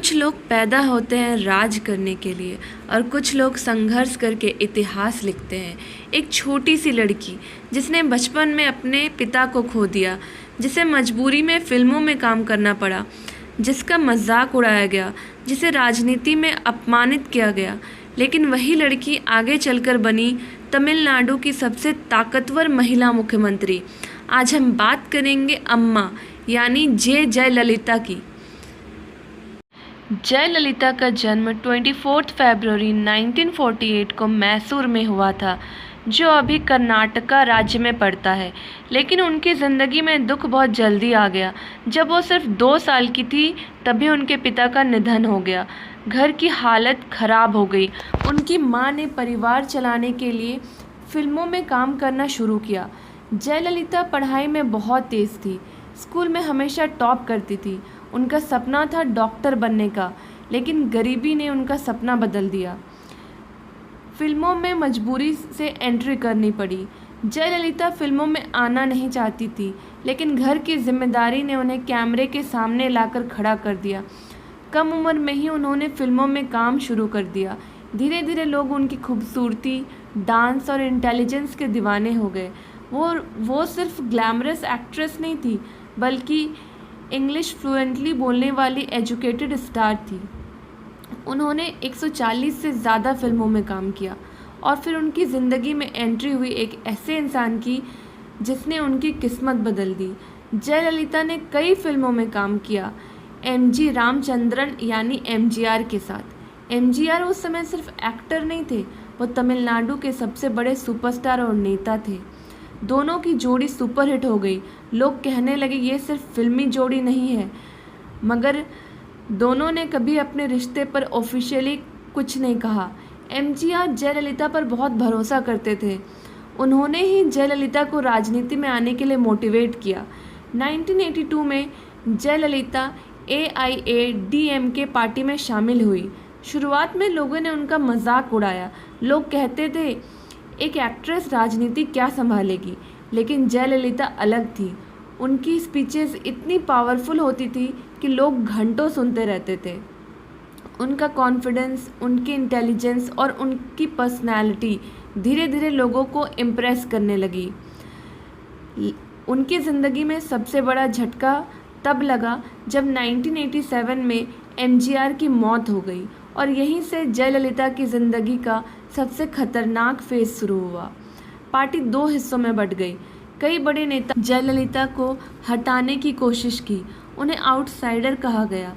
कुछ लोग पैदा होते हैं राज करने के लिए और कुछ लोग संघर्ष करके इतिहास लिखते हैं। एक छोटी सी लड़की जिसने बचपन में अपने पिता को खो दिया, जिसे मजबूरी में फिल्मों में काम करना पड़ा, जिसका मजाक उड़ाया गया, जिसे राजनीति में अपमानित किया गया, लेकिन वही लड़की आगे चलकर बनी तमिलनाडु की सबसे ताकतवर महिला मुख्यमंत्री। आज हम बात करेंगे अम्मा यानी जयललिता की। जयललिता का जन्म 24 फरवरी 1948 को मैसूर में हुआ था, जो अभी कर्नाटका राज्य में पड़ता है। लेकिन उनकी ज़िंदगी में दुख बहुत जल्दी आ गया। जब वो सिर्फ 2 साल की थी तभी उनके पिता का निधन हो गया। घर की हालत ख़राब हो गई। उनकी मां ने परिवार चलाने के लिए फिल्मों में काम करना शुरू किया। जयललिता पढ़ाई में बहुत तेज़ थी, स्कूल में हमेशा टॉप करती थी। उनका सपना था डॉक्टर बनने का, लेकिन गरीबी ने उनका सपना बदल दिया। फिल्मों में मजबूरी से एंट्री करनी पड़ी। जयललिता फिल्मों में आना नहीं चाहती थी, लेकिन घर की जिम्मेदारी ने उन्हें कैमरे के सामने लाकर खड़ा कर दिया। कम उम्र में ही उन्होंने फिल्मों में काम शुरू कर दिया। धीरे धीरे लोग उनकी खूबसूरती, डांस और इंटेलिजेंस के दीवाने हो गए। वो सिर्फ ग्लैमरस एक्ट्रेस नहीं थी, बल्कि इंग्लिश फ्लुएंटली बोलने वाली एजुकेटेड स्टार थी। उन्होंने 140 से ज़्यादा फिल्मों में काम किया और फिर उनकी ज़िंदगी में एंट्री हुई एक ऐसे इंसान की जिसने उनकी किस्मत बदल दी। जयललिता ने कई फिल्मों में काम किया, एमजी रामचंद्रन यानी एमजीआर के साथ। एमजीआर उस समय सिर्फ एक्टर नहीं थे, वो तमिलनाडु के सबसे बड़े सुपरस्टार और नेता थे। दोनों की जोड़ी सुपरहिट हो गई। लोग कहने लगे ये सिर्फ फिल्मी जोड़ी नहीं है, मगर दोनों ने कभी अपने रिश्ते पर ऑफिशियली कुछ नहीं कहा। एमजीआर जयललिता पर बहुत भरोसा करते थे। उन्होंने ही जयललिता को राजनीति में आने के लिए मोटिवेट किया। 1982 में जयललिता AIADMK पार्टी में शामिल हुई। शुरुआत में लोगों ने उनका मजाक उड़ाया। लोग कहते थे एक एक्ट्रेस राजनीति क्या संभालेगी, लेकिन जयललिता अलग थी। उनकी स्पीचेस इतनी पावरफुल होती थी कि लोग घंटों सुनते रहते थे। उनका कॉन्फिडेंस, उनकी इंटेलिजेंस और उनकी पर्सनैलिटी धीरे धीरे लोगों को इम्प्रेस करने लगी। उनकी ज़िंदगी में सबसे बड़ा झटका तब लगा जब 1987 में एमजीआर की मौत हो गई और यहीं से जयललिता की ज़िंदगी का सबसे खतरनाक फेज शुरू हुआ। पार्टी 2 हिस्सों में बंट गई। कई बड़े नेता जयललिता को हटाने की कोशिश की। उन्हें आउटसाइडर कहा गया,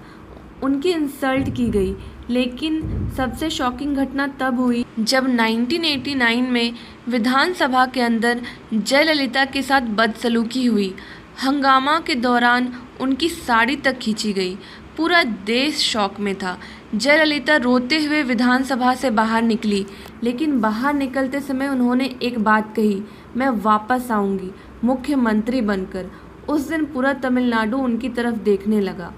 उनकी इंसल्ट की गई। लेकिन सबसे शॉकिंग घटना तब हुई जब 1989 में विधानसभा के अंदर जयललिता के साथ बदसलूकी हुई। हंगामा के दौरान उनकी साड़ी तक खींची गई। पूरा देश शॉक में था। जयललिता रोते हुए विधानसभा से बाहर निकली, लेकिन बाहर निकलते समय उन्होंने एक बात कही, मैं वापस आऊंगी मुख्यमंत्री बनकर। उस दिन पूरा तमिलनाडु उनकी तरफ देखने लगा।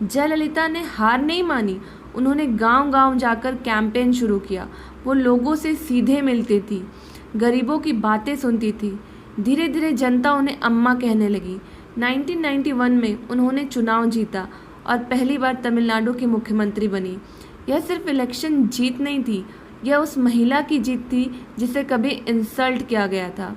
जयललिता ने हार नहीं मानी। उन्होंने गांव-गांव जाकर कैंपेन शुरू किया। वो लोगों से सीधे मिलती थी, गरीबों की बातें सुनती थी। धीरे धीरे जनता उन्हें अम्मा कहने लगी। 1991 में उन्होंने चुनाव जीता और पहली बार तमिलनाडु की मुख्यमंत्री बनी। यह सिर्फ इलेक्शन जीत नहीं थी, यह उस महिला की जीत थी जिसे कभी इंसल्ट किया गया था।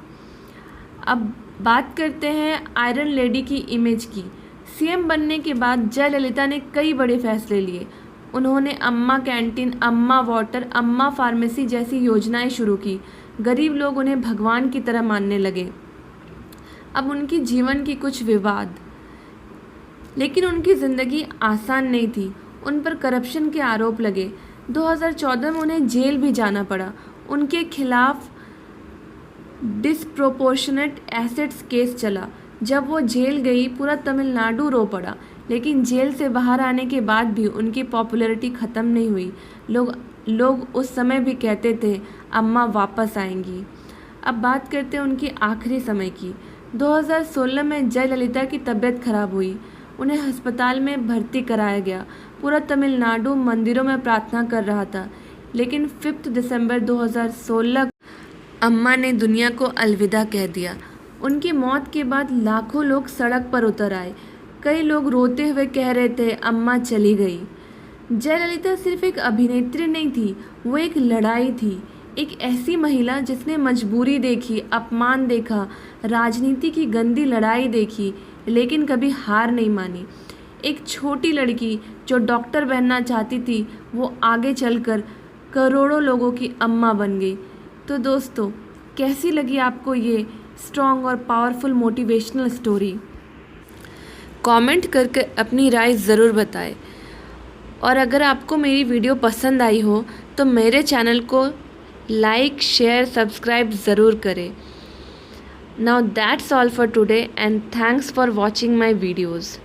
अब बात करते हैं आयरन लेडी की इमेज की। सीएम बनने के बाद जयललिता ने कई बड़े फैसले लिए। उन्होंने अम्मा कैंटीन, अम्मा वाटर, अम्मा फार्मेसी जैसी योजनाएं शुरू की। गरीब लोग उन्हें भगवान की तरह मानने लगे। अब उनकी जीवन की कुछ विवाद, लेकिन उनकी ज़िंदगी आसान नहीं थी। उन पर करप्शन के आरोप लगे। 2014 में उन्हें जेल भी जाना पड़ा। उनके खिलाफ डिस्प्रोपोर्शनेट एसेट्स केस चला। जब वो जेल गई पूरा तमिलनाडु रो पड़ा, लेकिन जेल से बाहर आने के बाद भी उनकी पॉपुलैरिटी ख़त्म नहीं हुई। लोग उस समय भी कहते थे अम्मा वापस आएंगी। अब बात करते हैं उनकी आखिरी समय की। 2016 में जयललिता की तबीयत खराब हुई। उन्हें अस्पताल में भर्ती कराया गया। पूरा तमिलनाडु मंदिरों में प्रार्थना कर रहा था, लेकिन 5 दिसंबर 2016 अम्मा ने दुनिया को अलविदा कह दिया। उनकी मौत के बाद लाखों लोग सड़क पर उतर आए। कई लोग रोते हुए कह रहे थे अम्मा चली गई। जयललिता सिर्फ एक अभिनेत्री नहीं थी, वो एक लड़ाई थी। एक ऐसी महिला जिसने मजबूरी देखी, अपमान देखा, राजनीति की गंदी लड़ाई देखी, लेकिन कभी हार नहीं मानी। एक छोटी लड़की जो डॉक्टर बनना चाहती थी, वो आगे चलकर करोड़ों लोगों की अम्मा बन गई। तो दोस्तों, कैसी लगी आपको ये स्ट्रॉन्ग और पावरफुल मोटिवेशनल स्टोरी? कमेंट करके अपनी राय ज़रूर बताएं। और अगर आपको मेरी वीडियो पसंद आई हो तो मेरे चैनल को लाइक, शेयर, सब्सक्राइब ज़रूर करें। Now that's all for today and thanks for watching my videos.